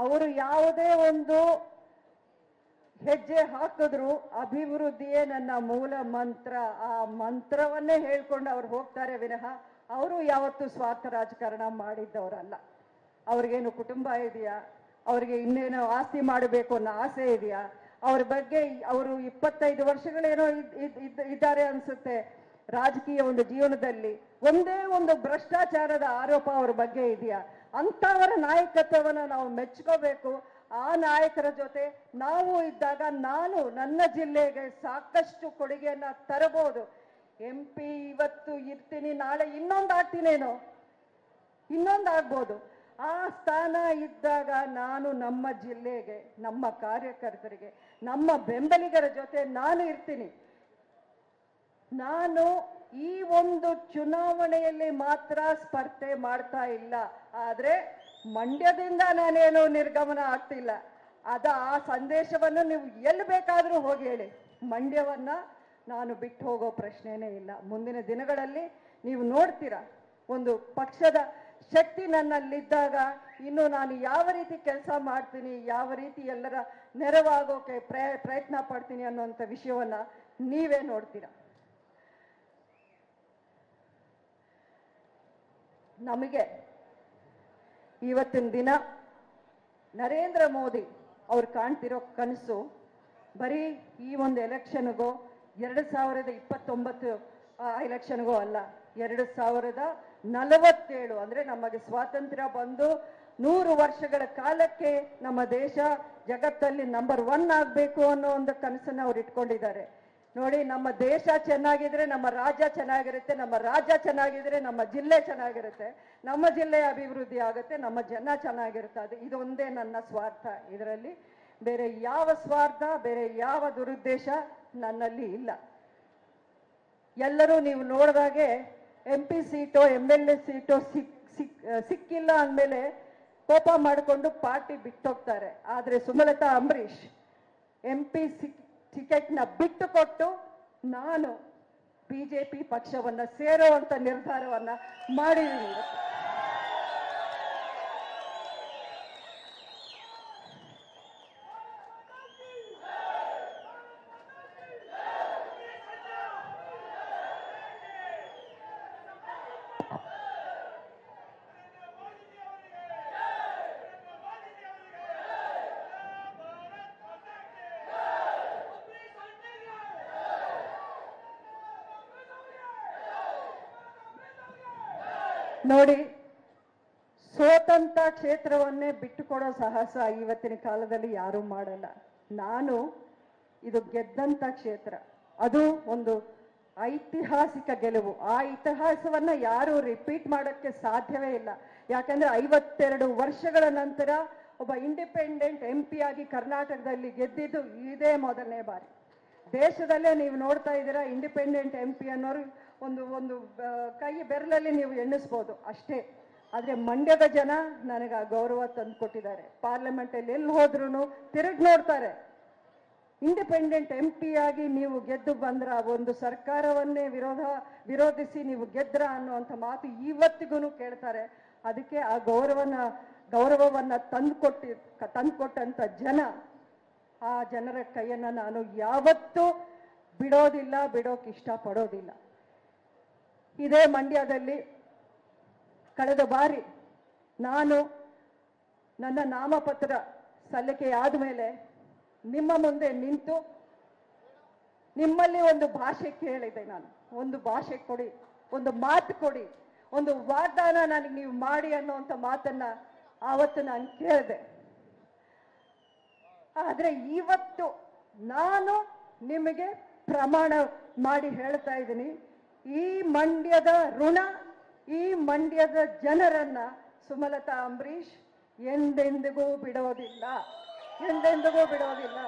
ಅವರು ಯಾವುದೇ ಒಂದು ಹೆಜ್ಜೆ ಹಾಕಿದ್ರು ಅಭಿವೃದ್ಧಿಯೇ ನನ್ನ ಮೂಲ ಮಂತ್ರ, ಆ ಮಂತ್ರವನ್ನೇ ಹೇಳ್ಕೊಂಡು ಅವ್ರು ಹೋಗ್ತಾರೆ ವಿನಃ ಅವರು ಯಾವತ್ತೂ ಸ್ವಾರ್ಥ ರಾಜಕಾರಣ ಮಾಡಿದ್ದವರಲ್ಲ. ಅವ್ರಿಗೇನು ಕುಟುಂಬ ಇದೆಯಾ, ಅವ್ರಿಗೆ ಇನ್ನೇನೋ ಆಸ್ತಿ ಮಾಡಬೇಕು ಅನ್ನೋ ಆಸೆ ಇದೆಯಾ, ಅವ್ರ ಬಗ್ಗೆ ಅವರು 25 ವರ್ಷಗಳೇನೋ ಇದ್ದಾರೆ ಅನ್ಸುತ್ತೆ ರಾಜಕೀಯ ಒಂದು ಜೀವನದಲ್ಲಿ, ಒಂದೇ ಒಂದು ಭ್ರಷ್ಟಾಚಾರದ ಆರೋಪ ಅವ್ರ ಬಗ್ಗೆ ಇದೆಯಾ? ಅಂಥವರ ನಾಯಕತ್ವವನ್ನು ನಾವು ಮೆಚ್ಕೋಬೇಕು. ಆ ನಾಯಕರ ಜೊತೆ ನಾವು ಇದ್ದಾಗ ನಾನು ನನ್ನ ಜಿಲ್ಲೆಗೆ ಸಾಕಷ್ಟು ಕೊಡುಗೆಯನ್ನ ತರಬಹುದು. MP ಇವತ್ತು ಇರ್ತೀನಿ, ನಾಳೆ ಇನ್ನೊಂದಾಗ್ತೀನೇನೋ, ಇನ್ನೊಂದಾಗ್ಬೋದು. ಆ ಸ್ಥಾನ ಇದ್ದಾಗ ನಾನು ನಮ್ಮ ಜಿಲ್ಲೆಗೆ, ನಮ್ಮ ಕಾರ್ಯಕರ್ತರಿಗೆ, ನಮ್ಮ ಬೆಂಬಲಿಗರ ಜೊತೆ ನಾನು ಇರ್ತೀನಿ. ನಾನು ಈ ಒಂದು ಚುನಾವಣೆಯಲ್ಲಿ ಮಾತ್ರ ಸ್ಪರ್ಧೆ ಮಾಡ್ತಾ ಇಲ್ಲ, ಆದ್ರೆ ಮಂಡ್ಯದಿಂದ ನಾನೇನು ನಿರ್ಗಮನ ಆಗ್ತಿಲ್ಲ. ಆ ಸಂದೇಶವನ್ನು ನೀವು ಎಲ್ಲಿ ಬೇಕಾದರೂ ಹೋಗಿ ಹೇಳಿ, ಮಂಡ್ಯವನ್ನ ನಾನು ಬಿಟ್ಟು ಹೋಗೋ ಪ್ರಶ್ನೆನೇ ಇಲ್ಲ. ಮುಂದಿನ ದಿನಗಳಲ್ಲಿ ನೀವು ನೋಡ್ತೀರಾ, ಒಂದು ಪಕ್ಷದ ಶಕ್ತಿ ನನ್ನಲ್ಲಿದ್ದಾಗ ಇನ್ನು ನಾನು ಯಾವ ರೀತಿ ಕೆಲಸ ಮಾಡ್ತೀನಿ, ಯಾವ ರೀತಿ ಎಲ್ಲರ ನೆರವಾಗೋಕೆ ಪ್ರಯತ್ನ ಪಡ್ತೀನಿ ಅನ್ನೋಂಥ ವಿಷಯವನ್ನ ನೀವೇ ನೋಡ್ತೀರಾ. ನಮಗೆ ಇವತ್ತಿನ ದಿನ ನರೇಂದ್ರ ಮೋದಿ ಅವ್ರು ಕಾಣ್ತಿರೋ ಕನಸು ಬರೀ ಈ ಒಂದು ಎಲೆಕ್ಷನ್ಗೋ 2029 ಎಲೆಕ್ಷನ್ಗೋ ಅಲ್ಲ, 2047 ಅಂದ್ರೆ ನಮಗೆ ಸ್ವಾತಂತ್ರ್ಯ ಬಂದು 100 ವರ್ಷಗಳ ಕಾಲಕ್ಕೆ ನಮ್ಮ ದೇಶ ಜಗತ್ತಲ್ಲಿ ನಂಬರ್ 1 ಆಗಬೇಕು ಅನ್ನೋ ಒಂದು ಕನಸನ್ನ ಅವ್ರು ಇಟ್ಕೊಂಡಿದ್ದಾರೆ. ನೋಡಿ, ನಮ್ಮ ದೇಶ ಚೆನ್ನಾಗಿದ್ರೆ ನಮ್ಮ ರಾಜ್ಯ ಚೆನ್ನಾಗಿರುತ್ತೆ, ನಮ್ಮ ರಾಜ್ಯ ಚೆನ್ನಾಗಿದ್ರೆ ನಮ್ಮ ಜಿಲ್ಲೆ ಚೆನ್ನಾಗಿರುತ್ತೆ, ನಮ್ಮ ಜಿಲ್ಲೆ ಅಭಿವೃದ್ಧಿ ಆಗುತ್ತೆ, ನಮ್ಮ ಜನ ಚೆನ್ನಾಗಿರುತ್ತೆ. ಅದು ಇದೊಂದೇ ನನ್ನ ಸ್ವಾರ್ಥ. ಇದರಲ್ಲಿ ಬೇರೆ ಯಾವ ಸ್ವಾರ್ಥ, ಬೇರೆ ಯಾವ ದುರುದ್ದೇಶ ನನ್ನಲ್ಲಿ ಇಲ್ಲ. ಎಲ್ಲರೂ ನೀವು ನೋಡಿದಾಗೆ MP ಸೀಟೋ MLA ಸೀಟೋ ಸಿಕ್ಕಿಲ್ಲ ಅಂದಮೇಲೆ ಕೋಪ ಮಾಡಿಕೊಂಡು ಪಾರ್ಟಿ ಬಿಟ್ಟೋಗ್ತಾರೆ. ಆದ್ರೆ ಸುಮಲತಾ ಅಂಬರೀಶ್ MP ಟಿಕೆಟ್ನ ಬಿಟ್ಟು ಕೊಟ್ಟು ನಾನು BJP ಪಕ್ಷವನ್ನ ಸೇರುವಂತ ನಿರ್ಧಾರವನ್ನ ಮಾಡಿದ್ದೀನಿ. ನೋಡಿ, ಸೋತಂತ ಕ್ಷೇತ್ರವನ್ನೇ ಬಿಟ್ಟುಕೊಡೋ ಸಾಹಸ ಇವತ್ತಿನ ಕಾಲದಲ್ಲಿ ಯಾರೂ ಮಾಡಲ್ಲ. ನಾನು ಇದು ಗೆದ್ದಂತ ಕ್ಷೇತ್ರ, ಅದು ಒಂದು ಐತಿಹಾಸಿಕ ಗೆಲುವು. ಆ ಇತಿಹಾಸವನ್ನ ಯಾರು ರಿಪೀಟ್ ಮಾಡೋಕ್ಕೆ ಸಾಧ್ಯವೇ ಇಲ್ಲ. ಯಾಕಂದ್ರೆ 52 ವರ್ಷಗಳ ನಂತರ ಒಬ್ಬ ಇಂಡಿಪೆಂಡೆಂಟ್ MP ಆಗಿ ಕರ್ನಾಟಕದಲ್ಲಿ ಗೆದ್ದಿದ್ದು ಇದೇ ಮೊದಲನೇ ಬಾರಿ. ದೇಶದಲ್ಲೇ ನೀವು ನೋಡ್ತಾ ಇದ್ದೀರಾ, ಇಂಡಿಪೆಂಡೆಂಟ್ MP ಅನ್ನೋರು ಒಂದು ಕೈ ಬೆರಳಲ್ಲಿ ನೀವು ಎಣ್ಣಿಸ್ಬೋದು ಅಷ್ಟೇ. ಆದ್ರೆ ಮಂಡ್ಯದ ಜನ ನನಗೆ ಆ ಗೌರವ ತಂದುಕೊಟ್ಟಿದ್ದಾರೆ. ಪಾರ್ಲಿಮೆಂಟಲ್ಲಿ ಎಲ್ಲಿ ಹೋದ್ರೂ ತಿರುಗಿ ನೋಡ್ತಾರೆ. ಇಂಡಿಪೆಂಡೆಂಟ್ MP ಆಗಿ ನೀವು ಗೆದ್ದು ಬಂದ್ರ, ಒಂದು ಸರ್ಕಾರವನ್ನೇ ವಿರೋಧಿಸಿ ನೀವು ಗೆದ್ರ ಅನ್ನುವಂಥ ಮಾತು ಇವತ್ತಿಗೂ ಕೇಳ್ತಾರೆ. ಅದಕ್ಕೆ ಆ ಗೌರವವನ್ನ ತಂದುಕೊಟ್ಟಂತ ಜನ, ಆ ಜನರ ಕೈಯನ್ನ ನಾನು ಯಾವತ್ತೂ ಬಿಡೋದಿಲ್ಲ, ಬಿಡೋಕೆ ಇಷ್ಟಪಡೋದಿಲ್ಲ. ಇದೇ ಮಂಡ್ಯದಲ್ಲಿ ಕಳೆದ ಬಾರಿ ನಾನು ನನ್ನ ನಾಮಪತ್ರ ಸಲ್ಲಿಕೆ ಆದಮೇಲೆ ನಿಮ್ಮ ಮುಂದೆ ನಿಂತು ನಿಮ್ಮಲ್ಲಿ ಒಂದು ಭಾಷೆ ಕೇಳಿದೆ. ನಾನು ಒಂದು ಭಾಷೆ ಕೊಡಿ, ಒಂದು ಮಾತು ಕೊಡಿ, ಒಂದು ವಾಗ್ದಾನ ನನಗೆ ನೀವು ಮಾಡಿ ಅನ್ನುವಂಥ ಮಾತನ್ನ ಆವತ್ತು ನಾನು ಕೇಳಿದೆ. ಆದ್ರೆ ಇವತ್ತು ನಾನು ನಿಮಗೆ ಪ್ರಮಾಣ ಮಾಡಿ ಹೇಳ್ತಾ ಇದ್ದೀನಿ, ಈ ಮಂಡ್ಯದ ಋಣ, ಈ ಮಂಡ್ಯದ ಜನರನ್ನ ಸುಮಲತಾ ಅಂಬರೀಶ್ ಎಂದೆಂದಿಗೂ ಬಿಡೋದಿಲ್ಲ, ಎಂದೆಂದಿಗೂ ಬಿಡೋದಿಲ್ಲ.